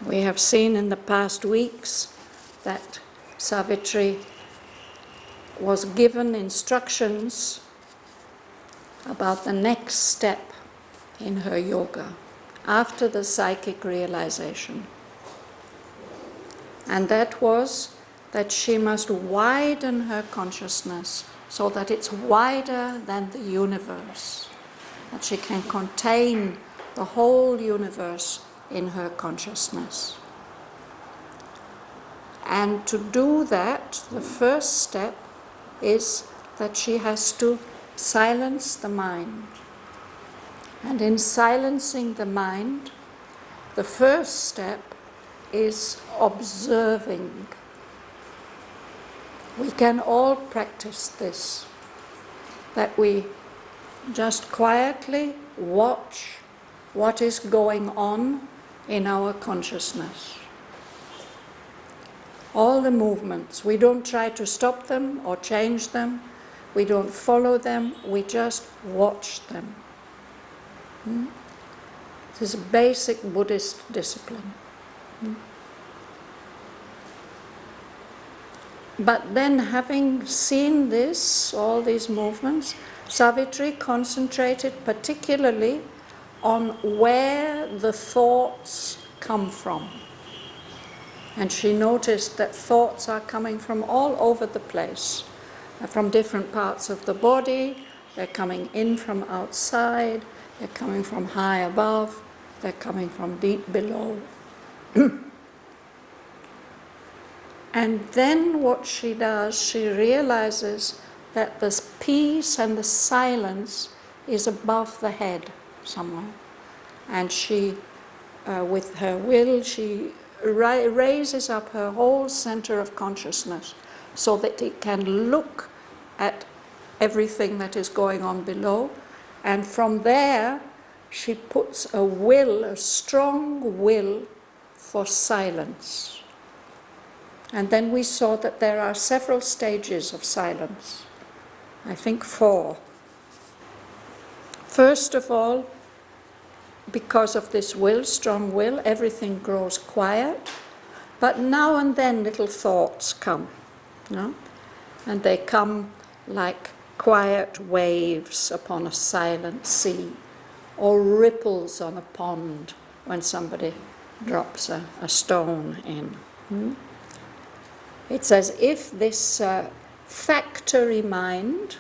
We have seen in the past weeks that Savitri was given instructions about the next step in her yoga after the psychic realization. And that was that she must widen her consciousness so that it's wider than the universe, that she can contain the whole universe in her consciousness. And to do that, the first step is that she has to silence the mind. And in silencing the mind, the first step is observing. We can all practice this, that we just quietly watch what is going on in our consciousness. All the movements, we don't try to stop them or change them, we don't follow them, we just watch them. This is a basic Buddhist discipline. But then, having seen this, all these movements, Savitri concentrated particularly on where the thoughts come from. And she noticed that thoughts are coming from all over the place, from different parts of the body, they're coming in from outside, they're coming from high above, they're coming from deep below. And then what she does, she realizes that the peace and the silence is above the head somewhere. And she, with her will, she raises up her whole center of consciousness so that it can look at everything that is going on below. And from there, she puts a will, a strong will for silence. And then we saw that there are several stages of silence. I think 4. First of all, because of this will, strong will, everything grows quiet. But now and then little thoughts come. No? And they come like quiet waves upon a silent sea, or ripples on a pond when somebody drops a stone in. It's as if this factory mind,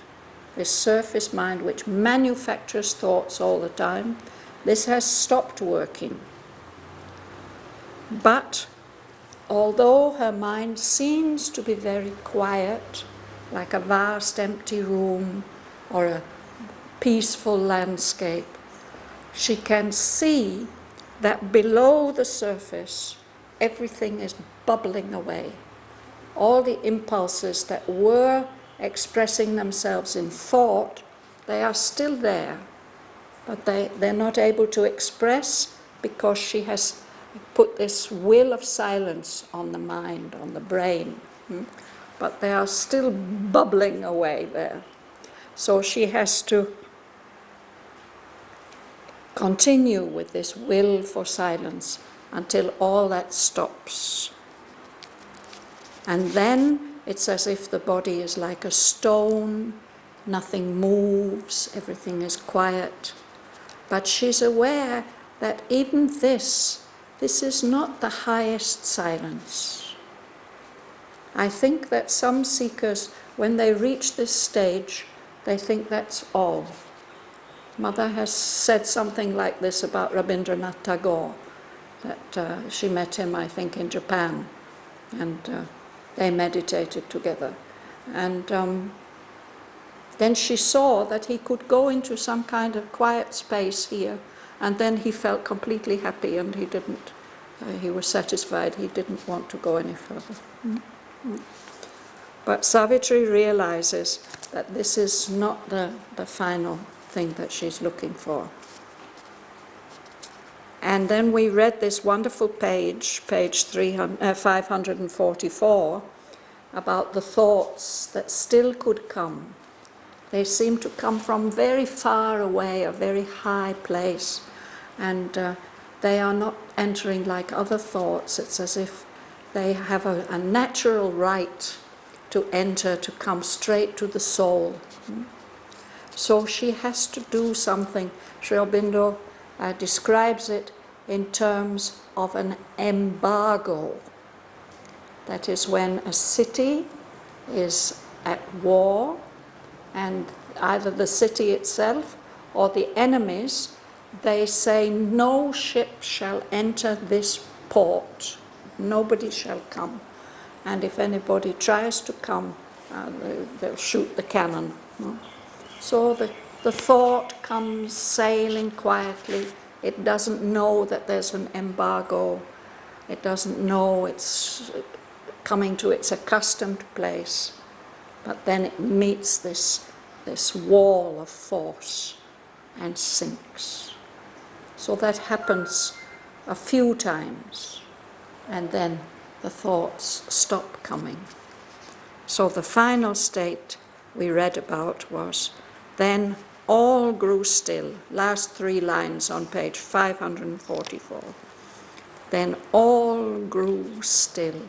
this surface mind which manufactures thoughts all the time, this has stopped working. But although her mind seems to be very quiet, like a vast empty room or a peaceful landscape, she can see that below the surface everything is bubbling away. All the impulses that were expressing themselves in thought, they are still there, but they're not able to express because she has put this will of silence on the mind, on the brain. But they are still bubbling away there. So she has to continue with this will for silence until all that stops. And then it's as if the body is like a stone, nothing moves, everything is quiet. But she's aware that even this is not the highest silence. I think that some seekers, when they reach this stage, they think that's all. Mother has said something like this about Rabindranath Tagore, that she met him, I think, in Japan, and they meditated together. And then she saw that he could go into some kind of quiet space here, and then he felt completely happy, and he was satisfied, he didn't want to go any further. But Savitri realizes that this is not the final thing that she's looking for. And then we read this wonderful page 544, about the thoughts that still could come. They seem to come from very far away, a very high place. And They are not entering like other thoughts. It's as if they have a natural right to enter, to come straight to the soul. So she has to do something. Sri Aurobindo describes it in terms of an embargo. That is when a city is at war, and either the city itself or the enemies, they say, no ship shall enter this port, nobody shall come. And if anybody tries to come, they'll shoot the cannon. So the thought comes sailing quietly. It doesn't know that there's an embargo. It doesn't know it's coming to its accustomed place. But then it meets this wall of force and sinks. So that happens a few times, and then the thoughts stop coming. So the final state we read about was, then all grew still. Last 3 lines on page 544. Then all grew still.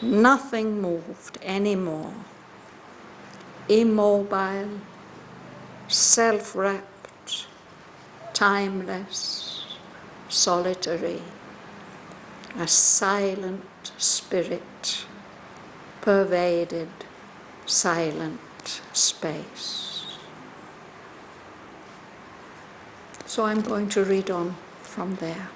Nothing moved anymore. Immobile, self-wrapped, timeless, solitary, a silent spirit pervaded silent space. So I'm going to read on from there.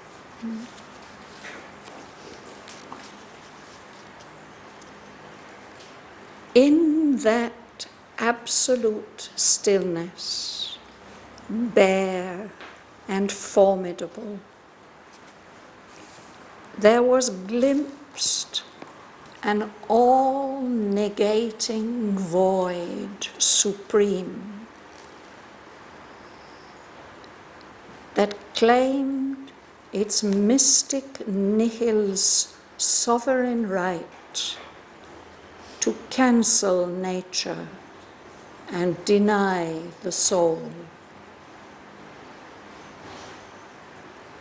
In that absolute stillness, bare and formidable, there was glimpsed an all-negating void supreme that claimed its mystic nihil's sovereign right to cancel nature and deny the soul.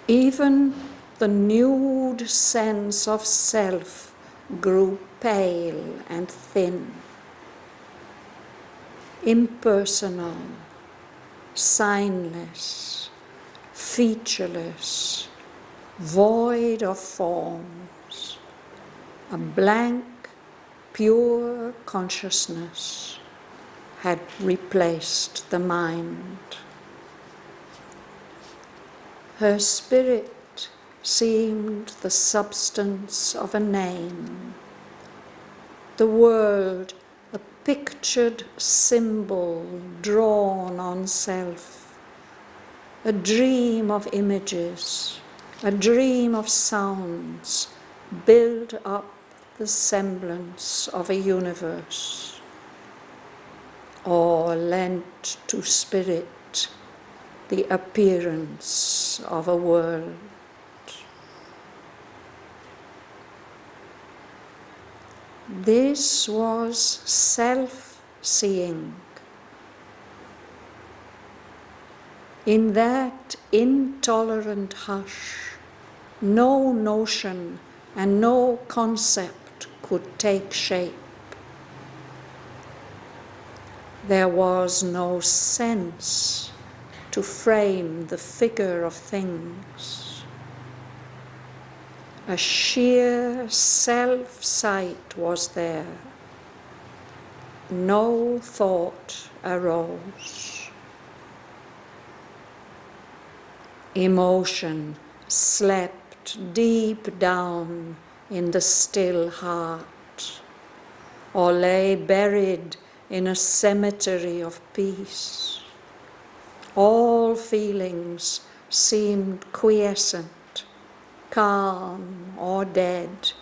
Even the nude sense of self grew pale and thin, impersonal, signless, featureless, void of forms, a blank, pure consciousness had replaced the mind. Her spirit seemed the substance of a name, the world a pictured symbol drawn on self, a dream of images, a dream of sounds, build up the semblance of a universe, or lent to spirit the appearance of a world. This was self-seeing. In that intolerant hush, no notion and no concept could take shape. There was no sense to frame the figure of things. A sheer self-sight was there. No thought arose. Emotion slept deep down in the still heart, or lay buried in a cemetery of peace. All feelings seemed quiescent, calm or dead,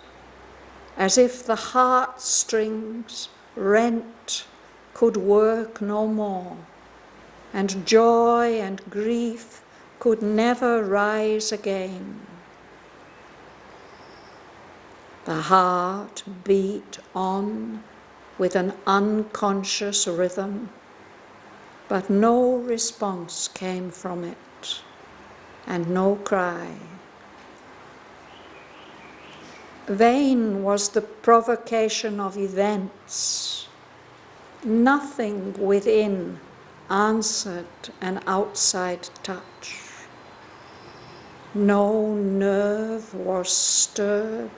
as if the heartstrings, rent, could work no more, and joy and grief could never rise again. The heart beat on with an unconscious rhythm, but no response came from it. and no cry. Vain was the provocation of events. Nothing within answered an outside touch. No nerve was stirred,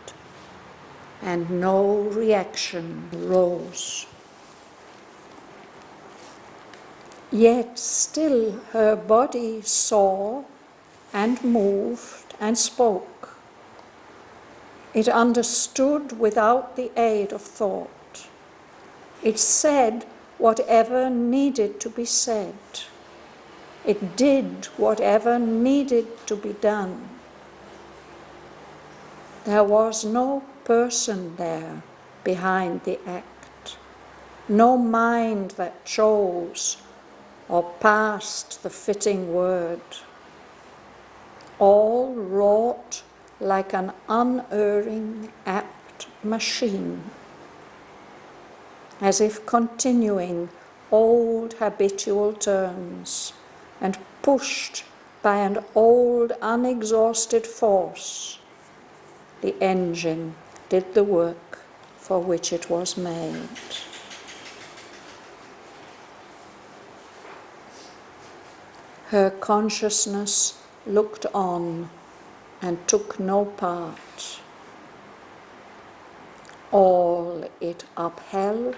and no reaction rose. Yet still her body saw and moved and spoke. It understood without the aid of thought. It said whatever needed to be said. It did whatever needed to be done. There was no person there behind the act, no mind that chose or passed the fitting word. All wrought like an unerring, apt machine, as if continuing old habitual turns and pushed by an old unexhausted force. The engine did the work for which it was made. Her consciousness looked on and took no part. All it upheld,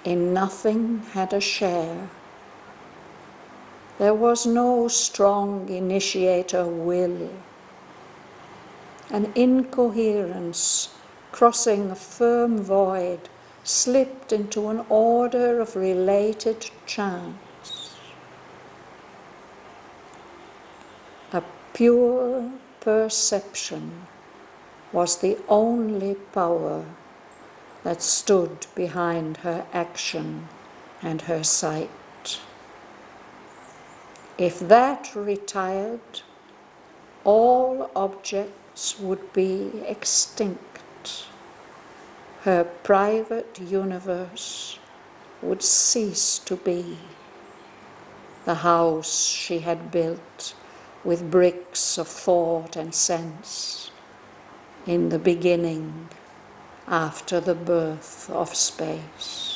in nothing had a share. There was no strong initiator will. An incoherence crossing a firm void slipped into an order of related chance. A pure perception was the only power that stood behind her action and her sight. If that retired, all objects would be extinct. Her private universe would cease to be. The house she had built with bricks of thought and sense, in the beginning, after the birth of space.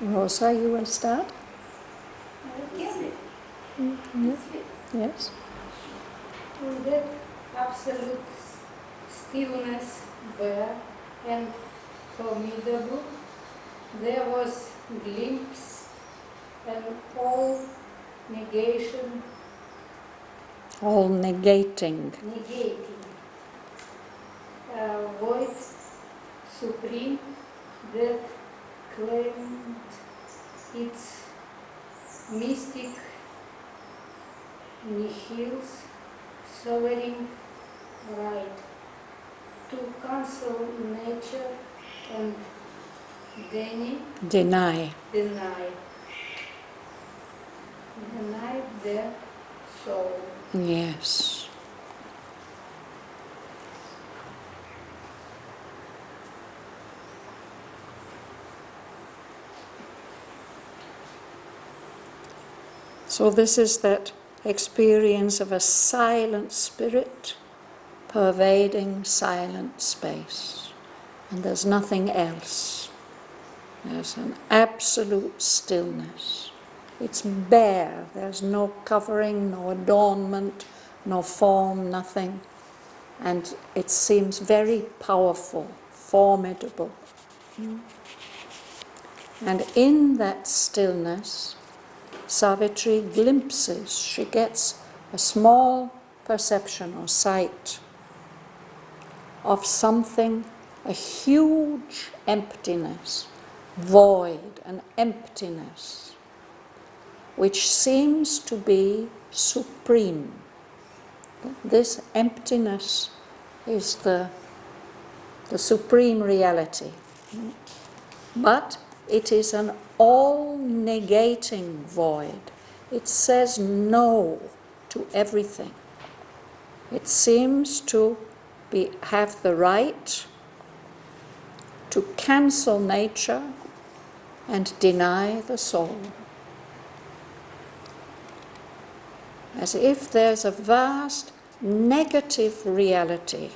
Rosa, you will start? Yes. In that absolute stillness, bare and formidable, there was glimpse and all negation. All negating. Void supreme that claimed its mystic nihil's sovereign right to cancel nature and Deny. Deny their soul. Yes. So this is that experience of a silent spirit pervading silent space. And there's nothing else. There's an absolute stillness. It's bare. There's no covering, no adornment, no form, nothing. And it seems very powerful, formidable. And in that stillness, Savitri glimpses, she gets a small perception or sight of something, a huge emptiness, void, an emptiness, which seems to be supreme. This emptiness is the supreme reality. But it is an all-negating void. It says no to everything. It seems to have the right to cancel nature and deny the soul. As if there's a vast negative reality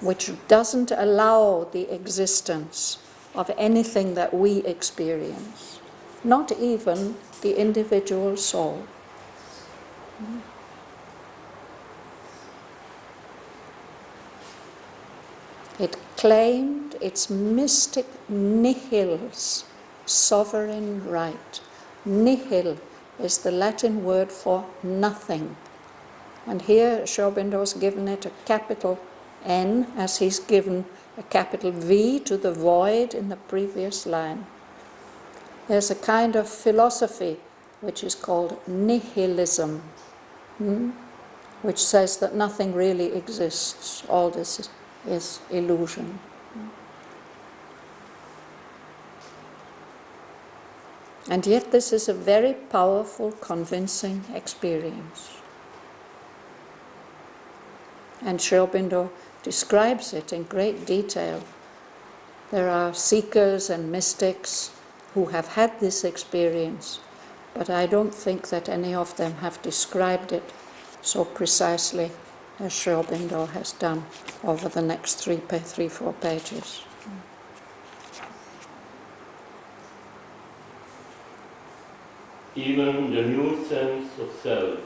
which doesn't allow the existence of anything that we experience, not even the individual soul. It claimed its mystic nihil's sovereign right. Nihil is the Latin word for nothing. And here Sri Aurobindo's given it a capital N, as he's given a capital V to the void in the previous line. There's a kind of philosophy which is called nihilism, which says that nothing really exists, all this is illusion. And yet this is a very powerful, convincing experience. And Sri Aurobindo describes it in great detail. There are seekers and mystics who have had this experience, but I don't think that any of them have described it so precisely as Sri Aurobindo has done over the next 4 pages. Even the new sense of self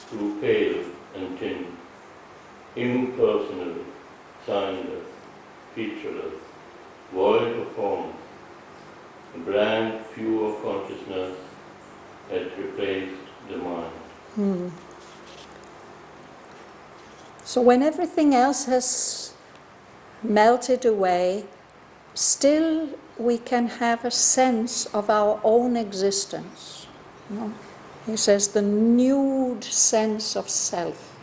grew pale and thin, impersonal, signless, featureless, void of form. A blank, pure consciousness had replaced the mind. So when everything else has melted away, still we can have a sense of our own existence. He says the nude sense of self.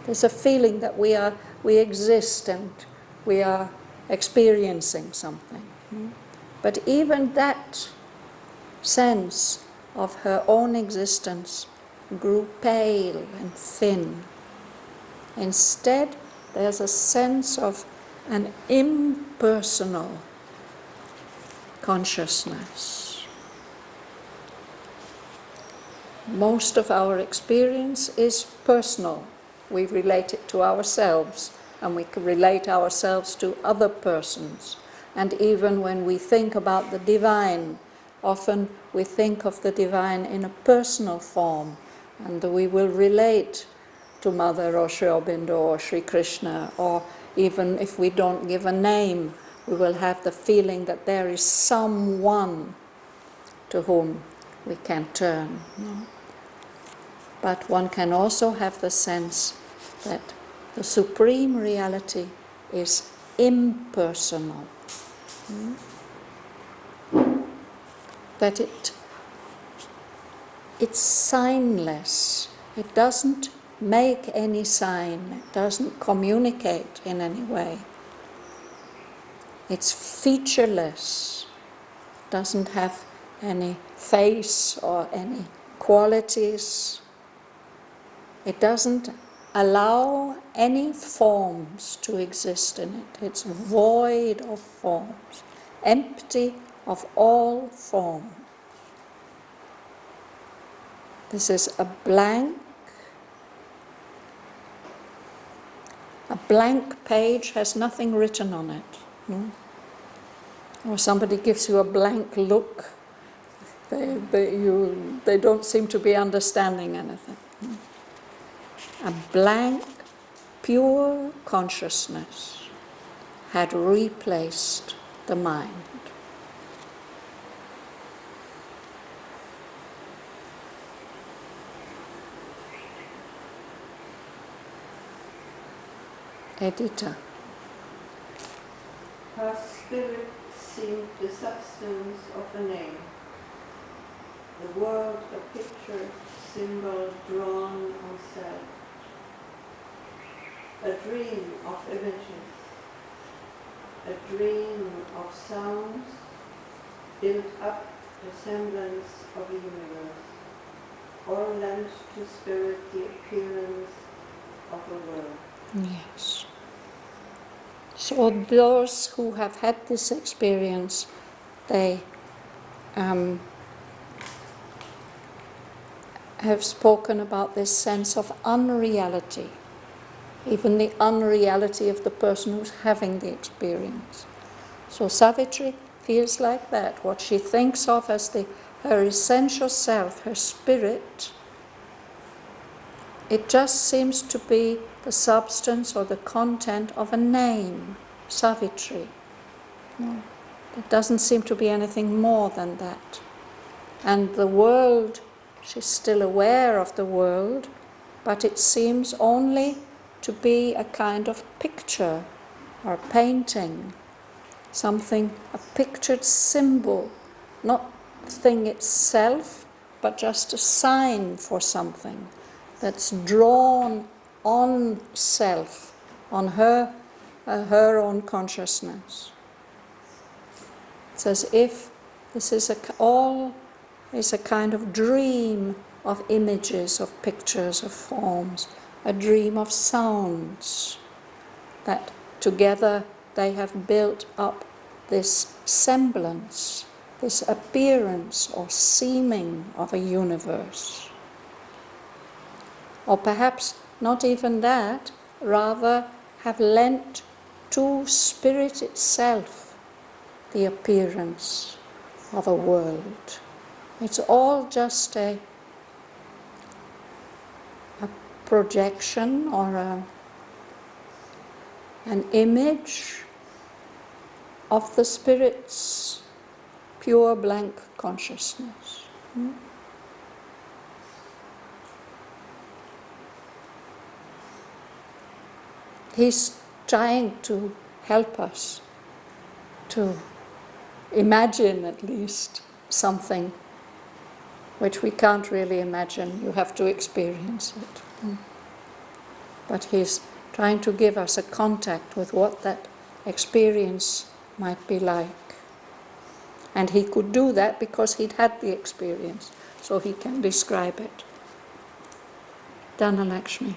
There's a feeling that we exist and we are experiencing something. But even that sense of her own existence grew pale and thin. Instead, there's a sense of an impersonal consciousness. Most of our experience is personal. We relate it to ourselves, and we can relate ourselves to other persons. And even when we think about the divine, often we think of the divine in a personal form, and we will relate to Mother or Sri Aurobindo or Sri Krishna, or even if we don't give a name, we will have the feeling that there is someone to whom we can turn. But one can also have the sense that the supreme reality is impersonal. That it's signless. It doesn't make any sign. It doesn't communicate in any way. It's featureless. Doesn't have any face or any qualities. It doesn't allow any forms to exist in it. It's void of forms, empty of all form. This is a blank page, has nothing written on it. Or somebody gives you a blank look, they don't seem to be understanding anything. A blank, pure consciousness had replaced the mind. Editor. Her spirit seemed the substance of a name, the world a picture, symbol drawn on self, a dream of images, a dream of sounds, built up the semblance of a universe, or lent to spirit the appearance of a world. Yes. So those who have had this experience, they have spoken about this sense of unreality, even the unreality of the person who's having the experience. So Savitri feels like that. What she thinks of as her essential self, her spirit, it just seems to be the substance or the content of a name, Savitri. No, it doesn't seem to be anything more than that. And the world, she's still aware of the world, but it seems only to be a kind of picture or a painting, something, a pictured symbol, not the thing itself, but just a sign for something that's drawn on self, on her own consciousness. It's as if this is all is a kind of dream of images, of pictures, of forms, a dream of sounds, that together they have built up this semblance, this appearance or seeming of a universe. Or perhaps not even that, rather have lent to spirit itself the appearance of a world. It's all just a projection or an image of the spirit's pure blank consciousness. He's trying to help us to imagine at least something which we can't really imagine. You have to experience it. But he's trying to give us a contact with what that experience might be like. And he could do that because he'd had the experience, so he can describe it. Dhanalakshmi.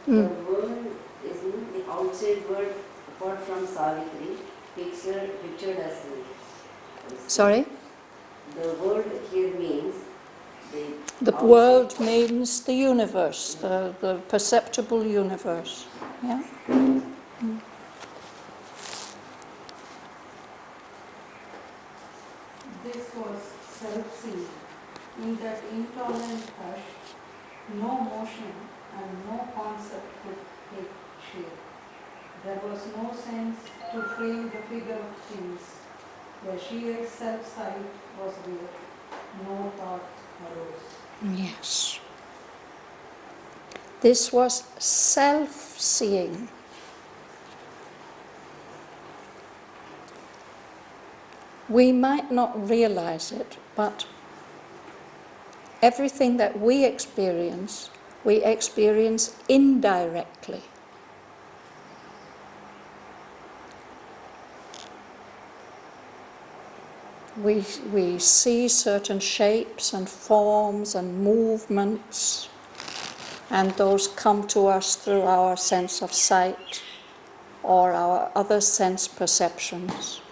The world is the outside world, apart from Savitri, pictured as. Sorry? The world here means the world means the universe, the perceptible universe. Yeah? This was self-seeing. In that intolerant hush, no motion and no concept could take shape. There was no sense to frame the figure of things. The sheer self-sight was there. No thought arose. Yes. This was self-seeing. We might not realize it, but everything that we experience indirectly. We see certain shapes and forms and movements, and those come to us through our sense of sight or our other sense perceptions.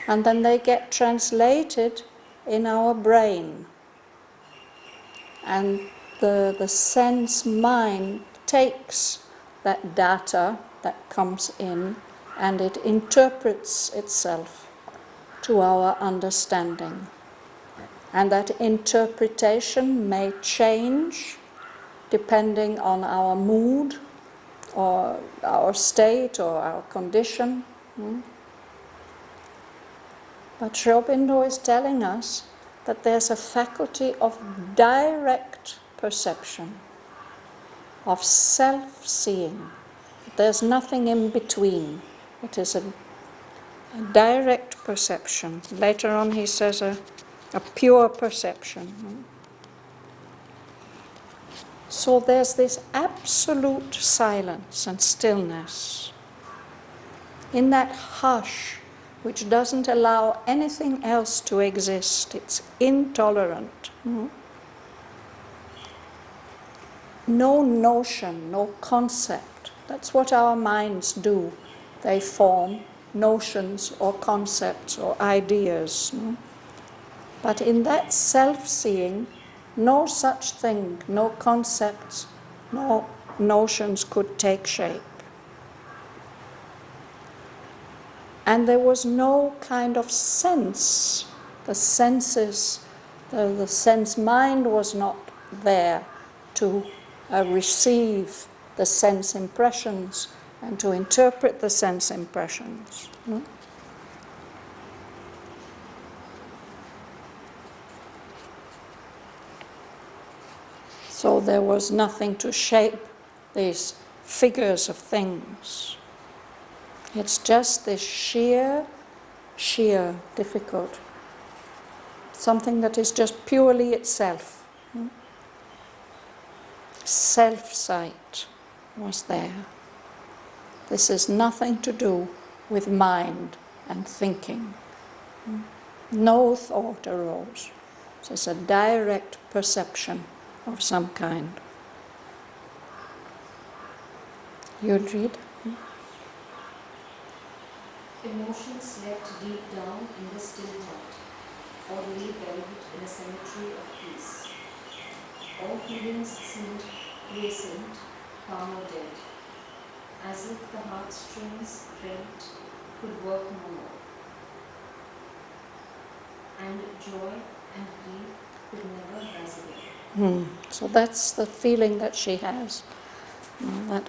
And then they get translated in our brain. And the sense mind takes that data that comes in and it interprets itself to our understanding. And that interpretation may change depending on our mood or our state or our condition. But Sri Aurobindo is telling us that there's a faculty of direct perception, of self-seeing. There's nothing in between. It is a direct perception. Later on he says a pure perception. So there's this absolute silence and stillness. in that hush which doesn't allow anything else to exist. It's intolerant. No notion, no concept. That's what our minds do. They form notions or concepts or ideas. But in that self-seeing, no such thing, no concepts, no notions could take shape. And there was no kind of sense. The senses, the sense mind was not there to receive the sense impressions and to interpret the sense impressions. So there was nothing to shape these figures of things. It's just this sheer, difficult, something that is just purely itself. Self-sight was there. This has nothing to do with mind and thinking. No thought arose. It's a direct perception of some kind. You'd read? Emotions slept deep down in the still night, or lay buried in a cemetery of peace. All feelings seemed quiescent, calm or dead, as if the heartstrings rent could work no more, and joy and grief could never rise again. So that's the feeling that she has, that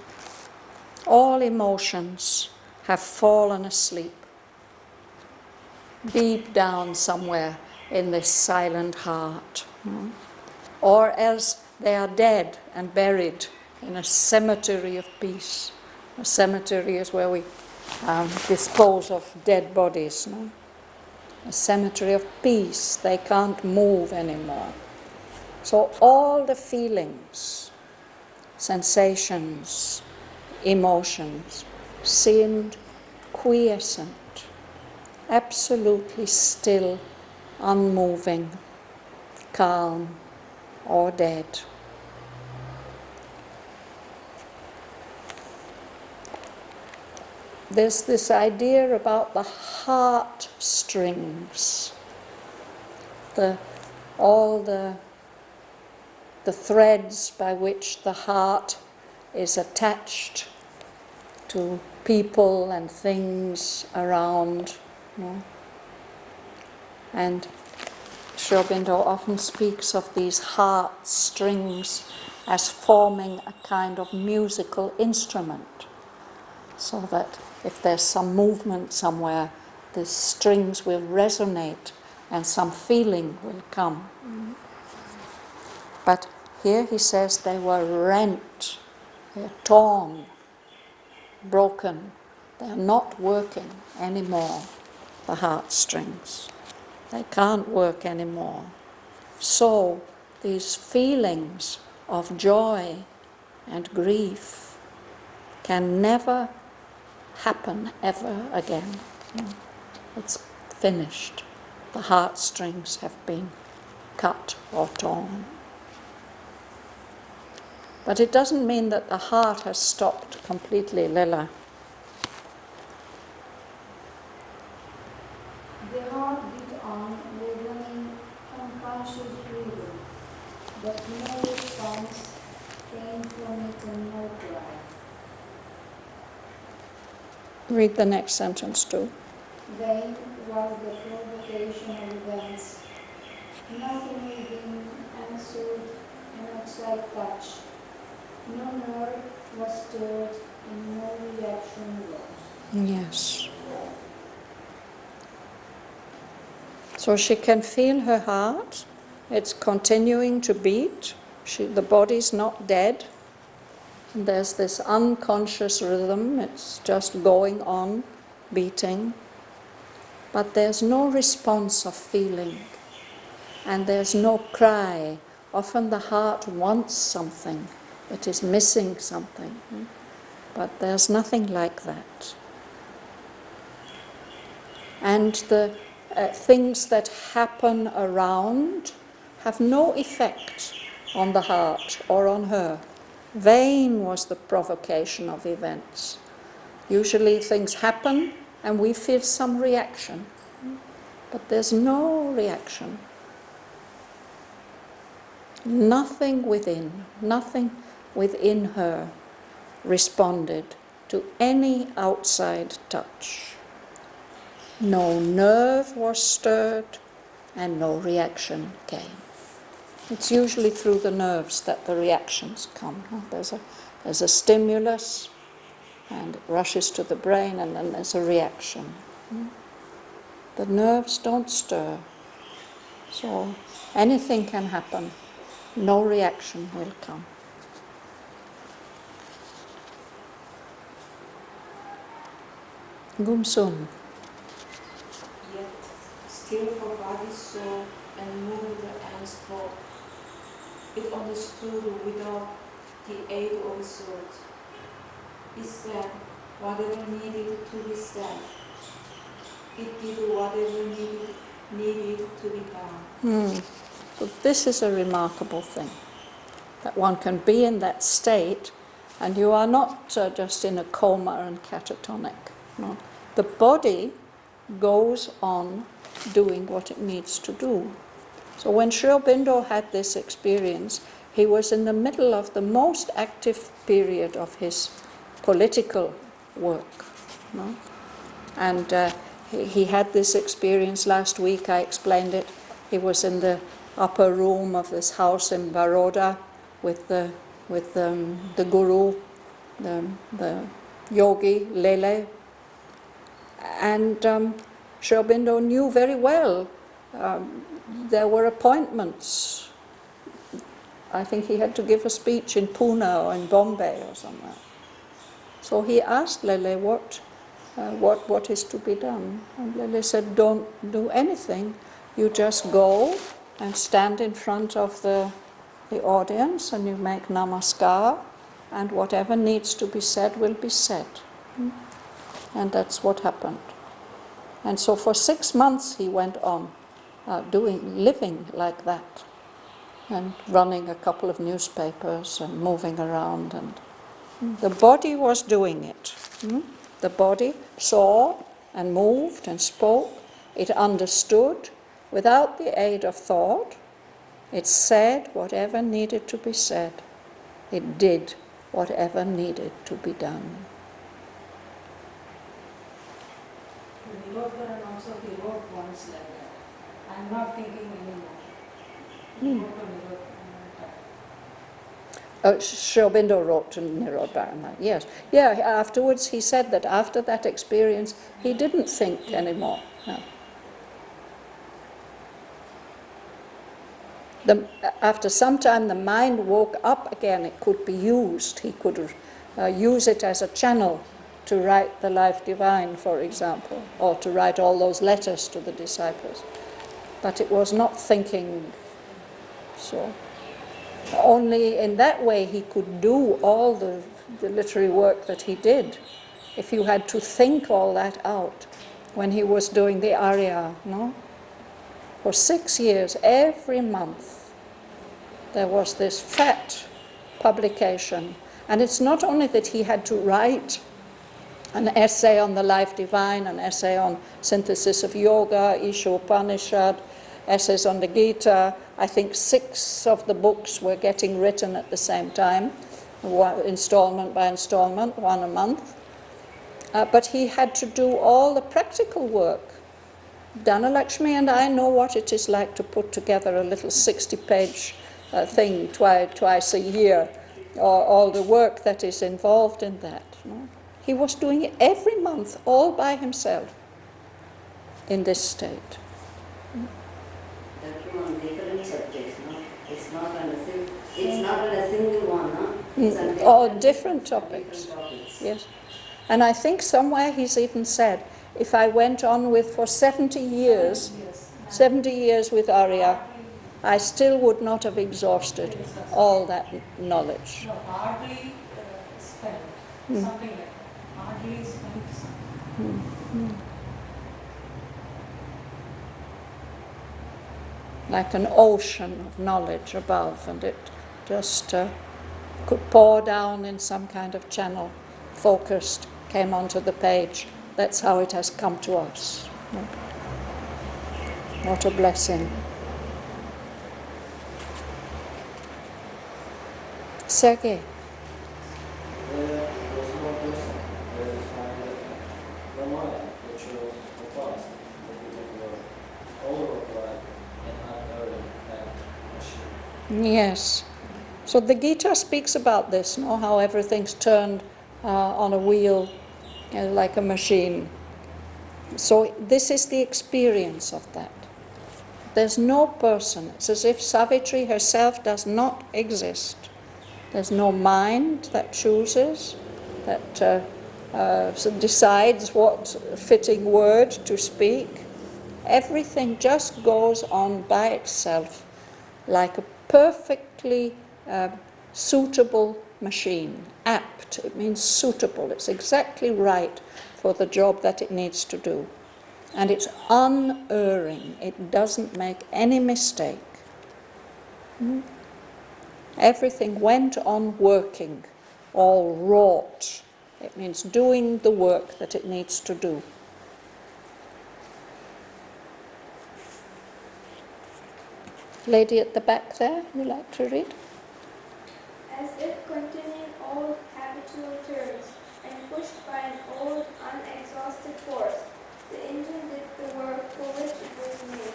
all emotions have fallen asleep deep down somewhere in this silent heart, or else they are dead and buried in a cemetery of peace. A cemetery is where we dispose of dead bodies. A cemetery of peace. They can't move anymore. So all the feelings, sensations, emotions seemed quiescent, absolutely still, unmoving, calm, or dead. There's this idea about the heart strings, all the threads by which the heart is attached to people and things around. And Sri Aurobindo often speaks of these heart strings as forming a kind of musical instrument, so that if there's some movement somewhere, the strings will resonate and some feeling will come. But here he says they were rent, they're torn, broken. They're not working anymore, the heartstrings. They can't work anymore. So these feelings of joy and grief can never happen ever again. It's finished. The heartstrings have been cut or torn. But it doesn't mean that the heart has stopped completely, Lila. The heart beat on, laboring unconscious breathing, but no response came from it and no cry. Read the next sentence too. Vain was the provocation of events. Nothing within answered an outside touch. No nerve was stirred and no reaction rose. Yes. So she can feel her heart. It's continuing to beat. The body's not dead. And there's this unconscious rhythm. It's just going on, beating. But there's no response of feeling. And there's no cry. Often the heart wants something. It is missing something. But there's nothing like that. and the things that happen around have no effect on the heart or on her. Vain was the provocation of events. Usually things happen and we feel some reaction, but there's no reaction. Nothing within her responded to any outside touch. No nerve was stirred and no reaction came. It's usually through the nerves that the reactions come. There's a stimulus and it rushes to the brain and then there's a reaction. The nerves don't stir, so anything can happen. No reaction will come. Gumsum. Yet still her body saw and moved and spoke. It understood without the aid of its words. It said whatever needed to be said. It did whatever needed to be done. So this is a remarkable thing, that one can be in that state and you are not just in a coma and catatonic. No. The body goes on doing what it needs to do. So when Sri Aurobindo had this experience, he was in the middle of the most active period of his political work. No? And he had this experience last week, I explained it. He was in the upper room of this house in Baroda with the guru, the yogi, Lele. And Sri Aurobindo knew very well there were appointments. I think he had to give a speech in Pune or in Bombay or somewhere. So he asked Lele what is to be done. And Lele said, don't do anything. You just go and stand in front of the audience and you make namaskar and whatever needs to be said will be said. And that's what happened. And so for 6 months he went on living like that and running a couple of newspapers and moving around, and the body was doing it. The body saw and moved and spoke. It understood without the aid of thought. It said whatever needed to be said. It did whatever needed to be done. Nirodharan also he wrote once like that. I'm not thinking anymore. He wrote a Nirodharan. Sri Aurobindo wrote to Nirodharana, yes. Yeah, afterwards he said that after that experience he didn't think anymore. No. After some time the mind woke up again, it could be used. He could use it as a channel to write the Life Divine, for example, or to write all those letters to the disciples. But it was not thinking. So only in that way he could do all the literary work that he did. If you had to think all that out when he was doing the Arya, no? For 6 years, every month, there was this fat publication. And it's not only that he had to write an essay on the Life Divine, an essay on synthesis of yoga, Isha Upanishad, essays on the Gita. I think 6 of the books were getting written at the same time, installment by installment, one a month. But he had to do all the practical work. Dhanalakshmi and I know what it is like to put together a little 60-page thing twice a year, or all the work that is involved in that. No? He was doing it every month, all by himself, in this state. That on different subjects, no? It's not on a single one, no? It's on All different topics. different topics. Yes. And I think somewhere he's even said, if I went on for 70 years, 70 years with Arya, I still would not have exhausted all that knowledge. No, hardly spent, something like that. Hardly spent something. like an ocean of knowledge above, and it just could pour down in some kind of channel, focused, came onto the page. That's how it has come to us. What a blessing. Sergei. There was no person where we find the mind which was the past, the particular overapplied and unerring machine. Yes. So the Gita speaks about this, no? How everything's turned on a wheel like a machine. So this is the experience of that. There's no person. It's as if Savitri herself does not exist. There's no mind that chooses, that decides what fitting word to speak. Everything just goes on by itself like a perfectly suitable machine. Apt, it means suitable. It's exactly right for the job that it needs to do. And it's unerring. It doesn't make any mistake. Everything went on working, all wrought. It means doing the work that it needs to do. Lady at the back there, you like to read? As if continuing old habitual turns and pushed by an old unexhausted force, the engine did the work for which it was made.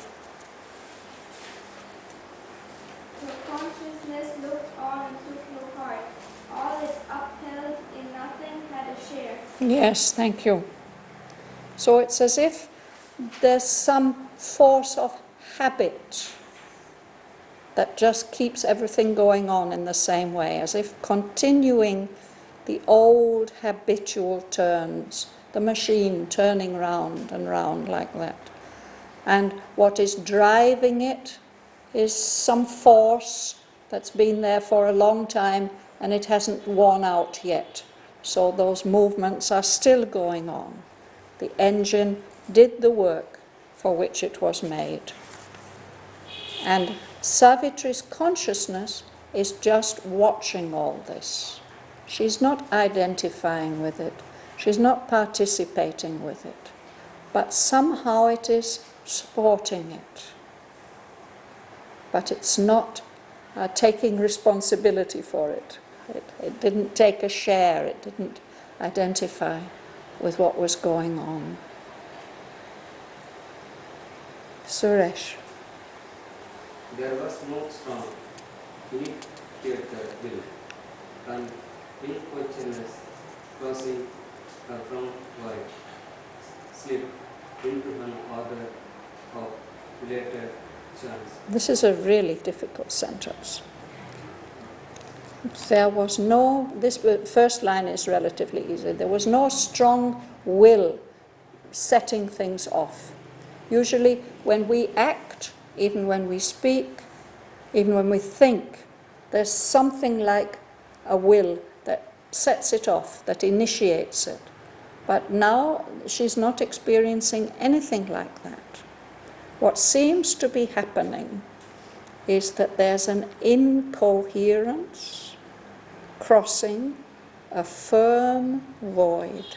The consciousness looked on and took no part. All it upheld in nothing had a share. Yes, thank you. So it's as if there's some force of habit that just keeps everything going on in the same way, as if continuing the old habitual turns, the machine turning round and round like that. And what is driving it is some force that's been there for a long time and it hasn't worn out yet. So those movements are still going on. The engine did the work for which it was made. And Savitri's consciousness is just watching all this. She's not identifying with it. She's not participating with it. But somehow it is supporting it. But it's not taking responsibility for it. It didn't take a share. It didn't identify with what was going on. Suresh. There was no strong, initiated will, and inquisitionless crossing her from void, slip into an order of related chance. This is a really difficult sentence. There was no, this first line is relatively easy. There was no strong will setting things off. Usually when we act, even when we speak, even when we think, there's something like a will that sets it off, that initiates it. But now she's not experiencing anything like that. What seems to be happening is that there's an incoherence crossing a firm void.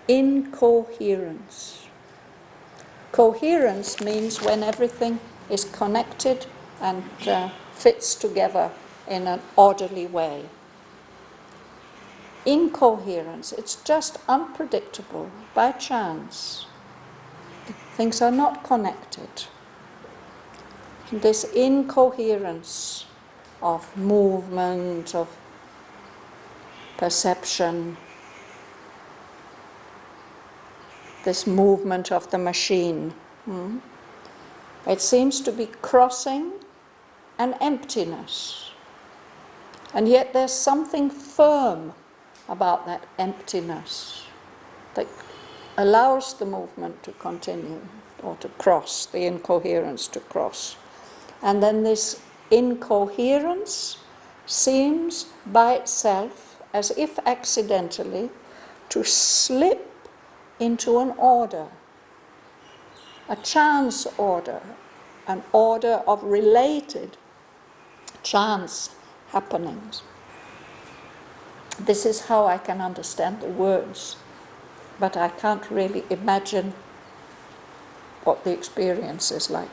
Incoherence. Coherence means when everything is connected and fits together in an orderly way. Incoherence, it's just unpredictable, by chance. Things are not connected. This incoherence of movement, of perception, this movement of the machine. It seems to be crossing an emptiness. And yet there's something firm about that emptiness that allows the movement to continue or to cross, the incoherence to cross. And then this incoherence seems by itself, as if accidentally, to slip into an order, a chance order, an order of related chance happenings. This is how I can understand the words, but I can't really imagine what the experience is like.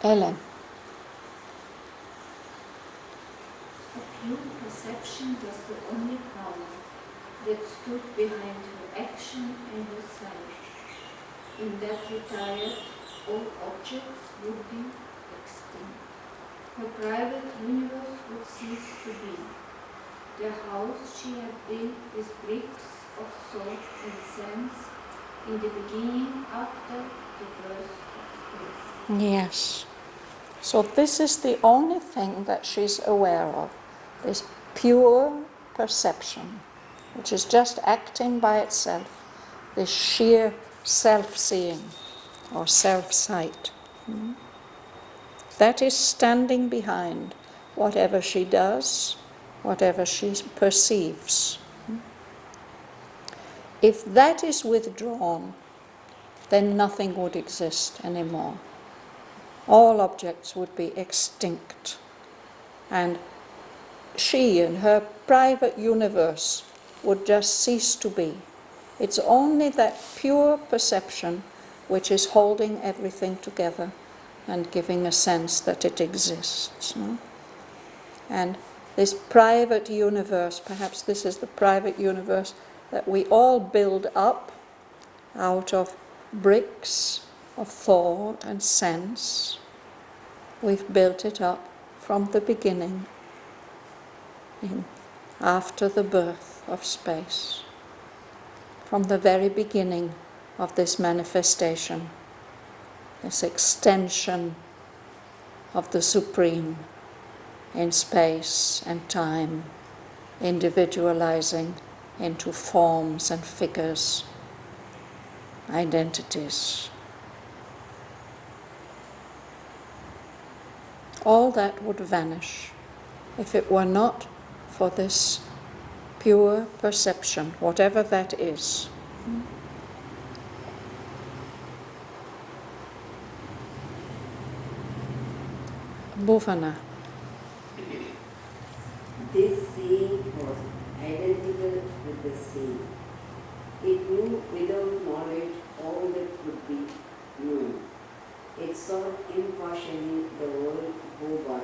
Ellen. A pure perception was the only power that stood behind her action and her sight. In that retired, all objects would be extinct. Her private universe would cease to be. The house she had built with bricks of salt and sense in the beginning after the birth of space. Yes. So this is the only thing that she's aware of, this pure perception, which is just acting by itself, this sheer self-seeing or self-sight. That is standing behind whatever she does, whatever she perceives. If that is withdrawn, then nothing would exist anymore. All objects would be extinct, and she and her private universe would just cease to be. It's only that pure perception which is holding everything together and giving a sense that it exists. No? And this private universe, perhaps this is the private universe that we all build up out of bricks of thought and sense. We've built it up from the beginning, after the birth of space, from the very beginning of this manifestation, this extension of the Supreme in space and time, individualizing into forms and figures, identities. All that would vanish if it were not for this pure perception, whatever that is. Bhavana. This seeing was identical with the seeing. It knew without knowledge all that could be known. It saw impartially the world go by,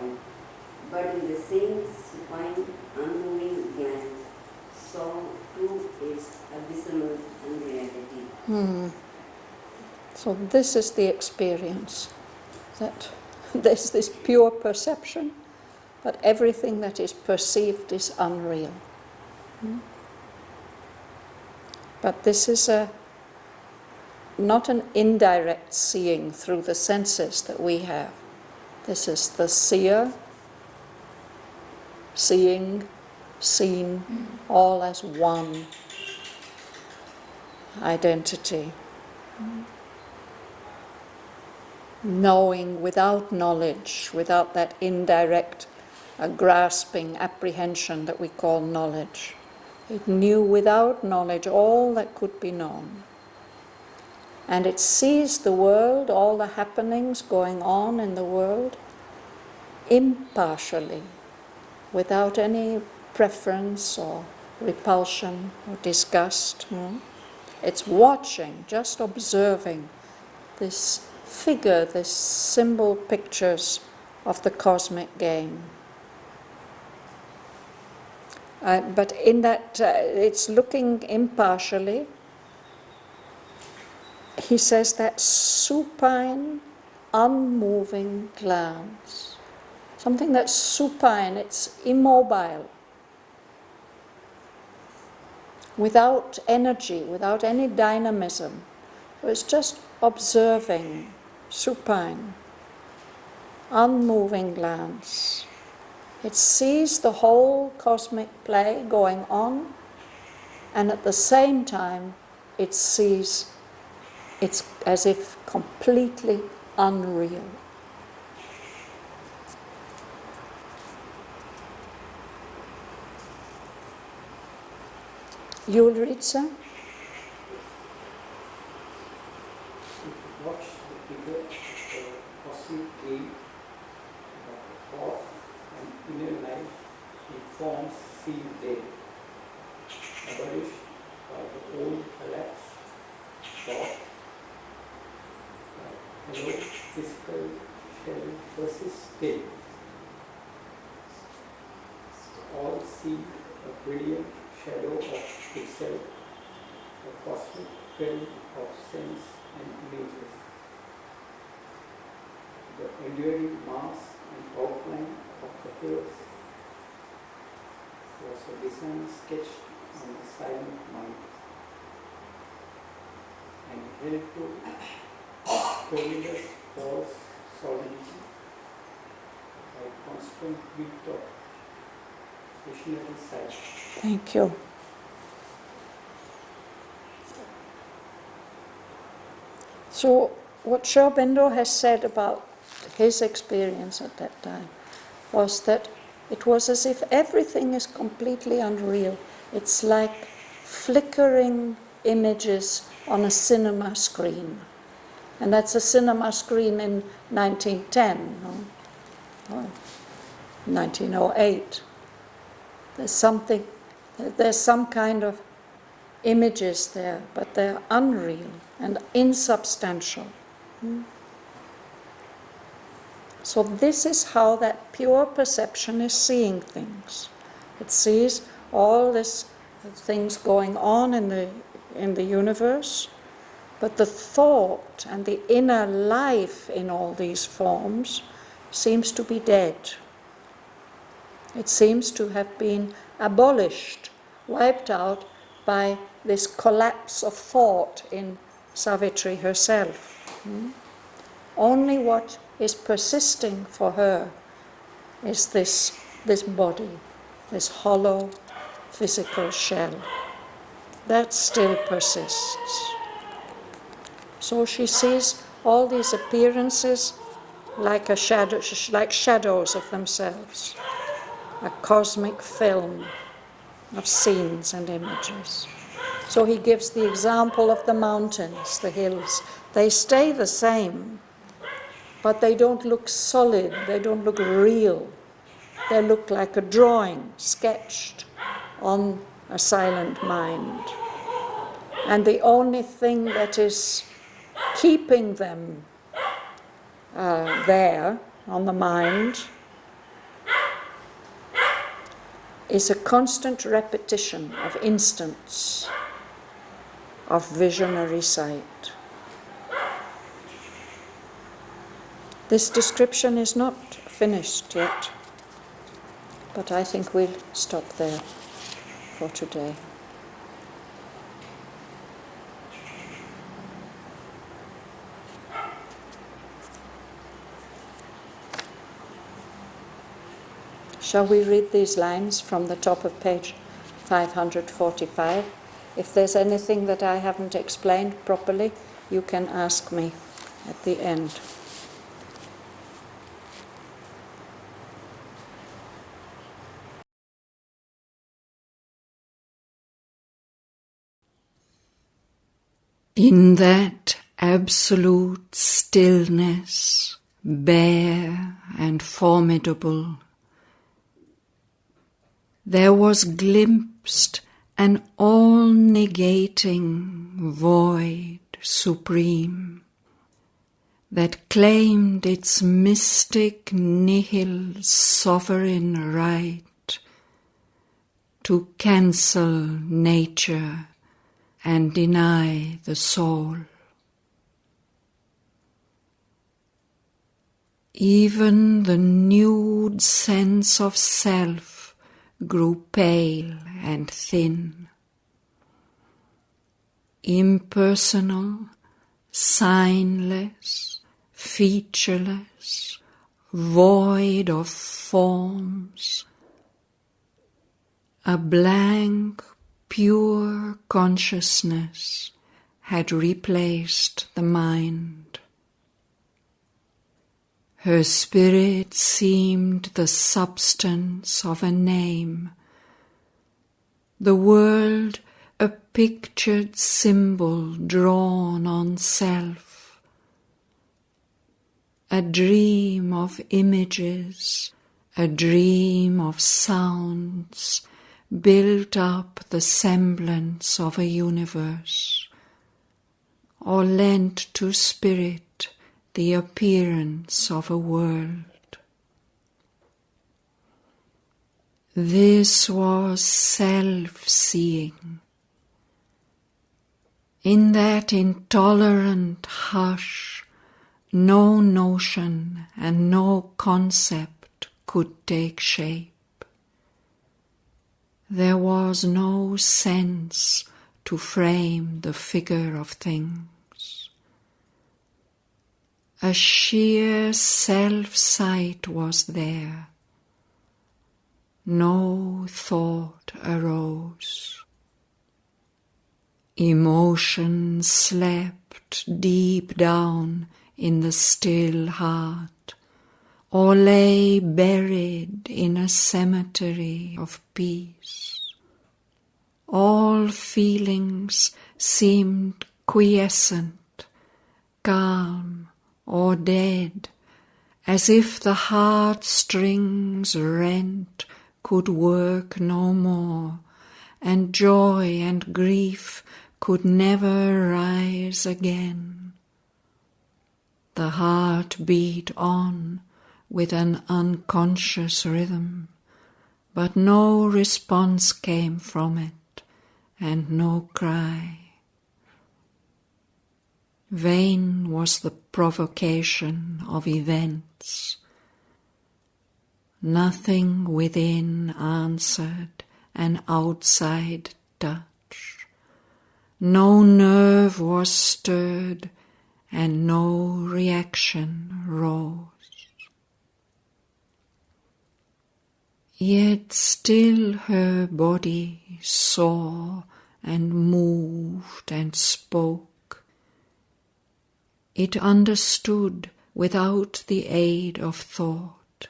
but in the same supine, unmoving glance, saw through its abysmal unreality. So this is the experience, that there's this pure perception, but everything that is perceived is unreal. But this is not an indirect seeing through the senses that we have. This is the seer, seeing, seen, all as one identity. Knowing without knowledge, without that indirect grasping, apprehension that we call knowledge. It knew without knowledge all that could be known. And it sees the world, all the happenings going on in the world, impartially, without any preference or repulsion or disgust. It's watching, just observing this figure, this symbol pictures of the cosmic game. But in that, it's looking impartially. He says that supine, unmoving glance. Something that's supine, it's immobile. Without energy, without any dynamism. So it's just observing, supine, unmoving glance. It sees the whole cosmic play going on, and at the same time it sees it's as if completely unreal. Ulrica? Although physical shell persists still, all see a brilliant shadow of itself, a cosmic film of sense and images. The enduring mass and outline of the earth was a design sketched on the silent mind and held to perilous false solidity by constant beat of visionary sight. Thank you. So, what Sri Aurobindo has said about his experience at that time was that it was as if everything is completely unreal. It's like flickering images on a cinema screen. And that's a cinema screen in 1910, or 1908. There's some kind of images there, but they're unreal and insubstantial. So this is how that pure perception is seeing things. It sees all these things going on in the universe, but the thought and the inner life in all these forms seems to be dead. It seems to have been abolished, wiped out by this collapse of thought in Savitri herself. Only what is persisting for her is this body, this hollow physical shell. That still persists. So she sees all these appearances like shadows of themselves, a cosmic film of scenes and images. So he gives the example of the mountains, the hills. They stay the same, but they don't look solid, they don't look real. They look like a drawing sketched on a silent mind. And the only thing that is keeping them there on the mind is a constant repetition of instants of visionary sight. This description is not finished yet, but I think we'll stop there for today. Shall we read these lines from the top of page 545? If there's anything that I haven't explained properly, you can ask me at the end. In that absolute stillness, bare and formidable, there was glimpsed an all-negating void supreme that claimed its mystic nihil sovereign right to cancel nature and deny the soul. Even the nude sense of self grew pale and thin. Impersonal, signless, featureless, void of forms, a blank, pure consciousness had replaced the mind. Her spirit seemed the substance of a name, the world a pictured symbol drawn on self, a dream of images, a dream of sounds, built up the semblance of a universe, or lent to spirit the appearance of a world. This was self-seeing. In that intolerant hush, no notion and no concept could take shape. There was no sense to frame the figure of things. A sheer self-sight was there. No thought arose. Emotion slept deep down in the still heart, or lay buried in a cemetery of peace. All feelings seemed quiescent, calm, or dead, as if the heartstrings rent could work no more, and joy and grief could never rise again. The heart beat on with an unconscious rhythm, but no response came from it, and no cry. Vain was the provocation of events. Nothing within answered an outside touch. No nerve was stirred, and no reaction rose. Yet still her body saw and moved and spoke. It understood without the aid of thought.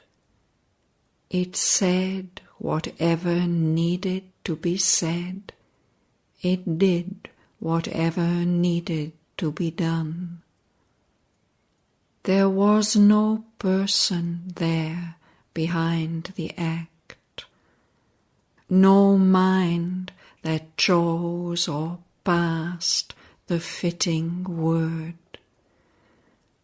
It said whatever needed to be said. It did whatever needed to be done. There was no person there behind the act, no mind that chose or passed the fitting word.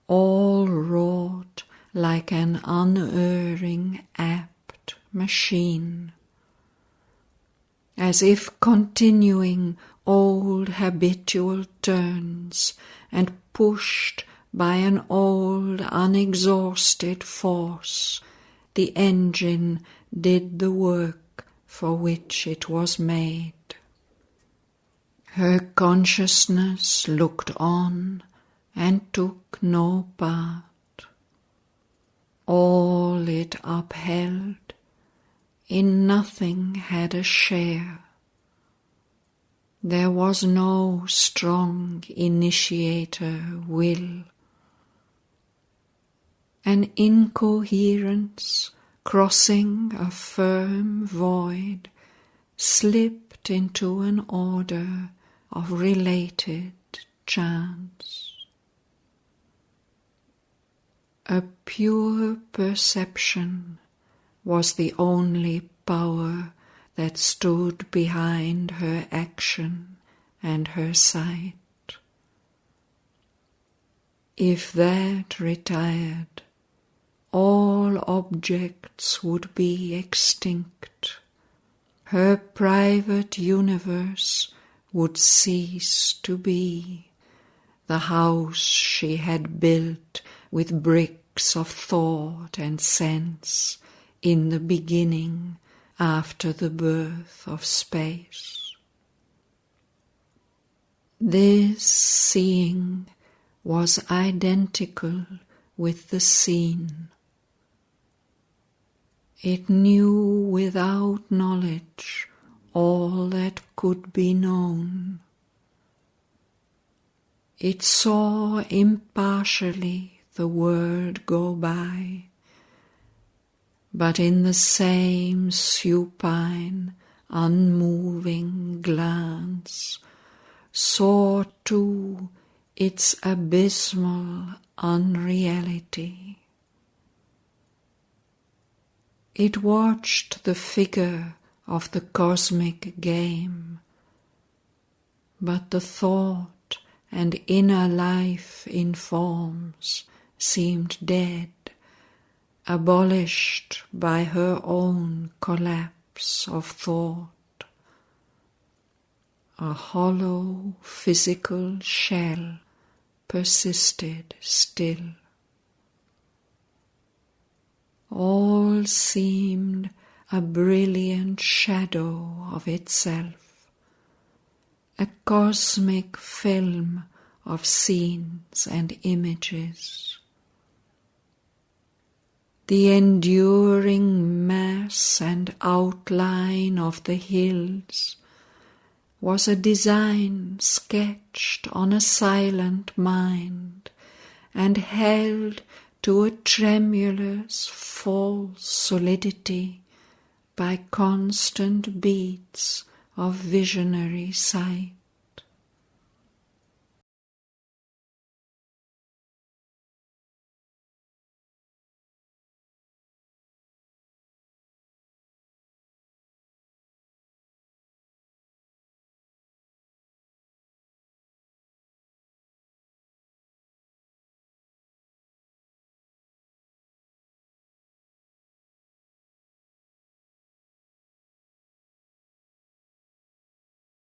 All wrought like an unerring, apt machine, as if continuing old habitual turns and pushed by an old unexhausted force. The engine did the work for which it was made. Her consciousness looked on and took no part. All it upheld, in nothing had a share. There was no strong initiator will. An incoherence crossing a firm void slipped into an order of related chance. A pure perception was the only power that stood behind her action and her sight. If that retired, all objects would be extinct. Her private universe would cease to be, the house she had built with bricks of thought and sense in the beginning after the birth of space. This seeing was identical with the seen. It knew without knowledge all that could be known. It saw impartially the world go by, but in the same supine, unmoving glance saw too its abysmal unreality. It watched the figure of the cosmic game, but the thought and inner life in forms seemed dead, abolished by her own collapse of thought. A hollow physical shell persisted still. All seemed a brilliant shadow of itself, a cosmic film of scenes and images. The enduring mass and outline of the hills was a design sketched on a silent mind and held to a tremulous false solidity by constant beats of visionary sight.